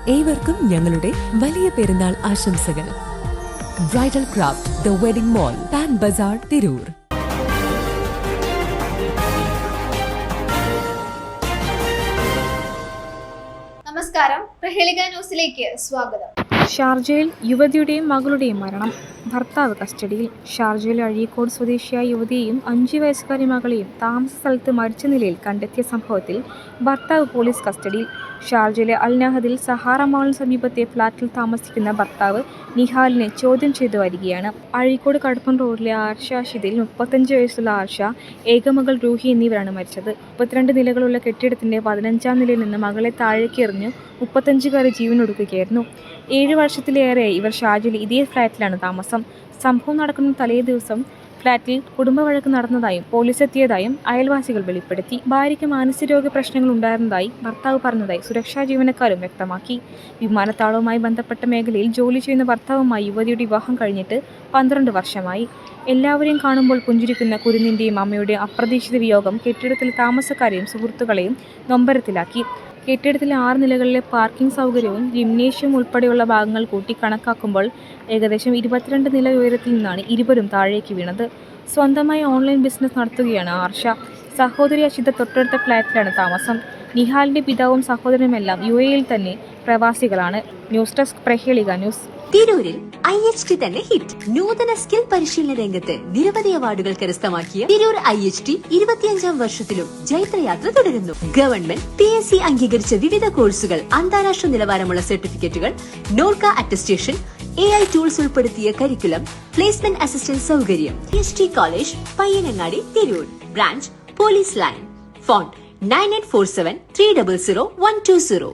ഏവർക്കും ഞങ്ങളുടെ വലിയ പെരുന്നാൾ ആശംസകൾ. Bridal craft the wedding mall, Pan Bazar, Tirur. നമസ്കാരം, പ്രഹേളിക ന്യൂസിലേക്ക് സ്വാഗതം. ഷാർജയിൽ യുവതിയുടെയും മകളുടെയും മരണം. ഭർത്താവ് കസ്റ്റഡിയിൽ. ഷാർജയിലെ അഴീക്കോട് സ്വദേശിയായ യുവതിയെയും 5 വയസ്സുകാരി മകളെയും താമസ സ്ഥലത്ത് മരിച്ച നിലയിൽ കണ്ടെത്തിയ സംഭവത്തിൽ ഭർത്താവ് പോലീസ് കസ്റ്റഡിയിൽ. ഷാർജയിലെ അൽ നഹദിൽ സഹാറ മാളിന് സമീപത്തെ ഫ്ളാറ്റിൽ താമസിക്കുന്ന ഭർത്താവ് നിഹാലിനെ ചോദ്യം ചെയ്തു വരികയാണ്. അഴീക്കോട് കടുപ്പം റോഡിലെ ആർഷ ഷിദിൽ 35 വയസ്സുള്ള ആർഷ, ഏകമകൾ റൂഹി എന്നിവരാണ് മരിച്ചത്. 32 നിലകളുള്ള കെട്ടിടത്തിന്റെ 15ാം നിലയിൽ നിന്ന് മകളെ താഴേക്ക് എറിഞ്ഞു 35കാരി ജീവനൊടുക്കുകയായിരുന്നു. 7 വർഷത്തിലേറെയായി ഇവർ ഷാർജയിൽ ഇതേ ഫ്ളാറ്റിലാണ് താമസം. സംഭവം നടക്കുന്ന തലേ ദിവസം ഫ്ളാറ്റിൽ കുടുംബവഴക്ക് നടന്നതായും പോലീസ് എത്തിയതായും അയൽവാസികൾ വെളിപ്പെടുത്തി. ഭാര്യയ്ക്ക് മാനസികരോഗ പ്രശ്നങ്ങൾ ഉണ്ടായിരുന്നതായി ഭർത്താവ് പറഞ്ഞതായി സുരക്ഷാ ജീവനക്കാരും വ്യക്തമാക്കി. വിമാനത്താവളവുമായി ബന്ധപ്പെട്ട മേഖലയിൽ ജോലി ചെയ്യുന്ന ഭർത്താവുമായി യുവതിയുടെ വിവാഹം കഴിഞ്ഞിട്ട് 12 വർഷമായി. എല്ലാവരെയും കാണുമ്പോൾ പുഞ്ചിരിക്കുന്ന കുരുന്നിൻ്റെയും അമ്മയുടെയും അപ്രതീക്ഷിത വിയോഗം കെട്ടിടത്തിലെ താമസക്കാരെയും സുഹൃത്തുക്കളെയും നൊമ്പരത്തിലാക്കി. കെട്ടിടത്തിലെ 6 നിലകളിലെ പാർക്കിംഗ് സൗകര്യവും ജിംനേഷ്യം ഉൾപ്പെടെയുള്ള ഭാഗങ്ങൾ കൂട്ടി കണക്കാക്കുമ്പോൾ ഏകദേശം 22 നില ഉയരത്തിൽ നിന്നാണ് ഇരുവരും താഴേക്ക് വീണത്. സ്വന്തമായി ഓൺലൈൻ ബിസിനസ് നടത്തുകയാണ് ആർഷ. സഹോദരി അഷിത തൊട്ടടുത്ത ഫ്ളാറ്റിലാണ് താമസം. നിഹാലിന്റെ പിതാവും സഹോദരനുമെല്ലാം UAE-യിൽ തന്നെ പ്രവാസികളാണ്. News desk, Prahelika news. തിരൂരിൽ IHT തന്നെ ഹിറ്റ്. നൂതന സ്കിൽ പരിശീലന രംഗത്ത് നിരവധി അവാർഡുകൾ കരസ്ഥമാക്കിയ തിരൂർ IHT 25ാം വർഷത്തിലും ജൈത്രയാത്ര തുടരുന്നു. ഗവൺമെന്റ് PSC അംഗീകരിച്ച വിവിധ കോഴ്സുകൾ, അന്താരാഷ്ട്ര നിലവാരമുള്ള സർട്ടിഫിക്കറ്റുകൾ, നോർക്ക അറ്റസ്റ്റേഷൻ, AI ടൂൾസ് ഉൾപ്പെടുത്തിയ കരിക്കുലം, പ്ലേസ്മെന്റ് അസിസ്റ്റന്റ് സൗകര്യം. IHT college, Payyanangadi, Tirur. Branch police line. Phone 9847 300 120.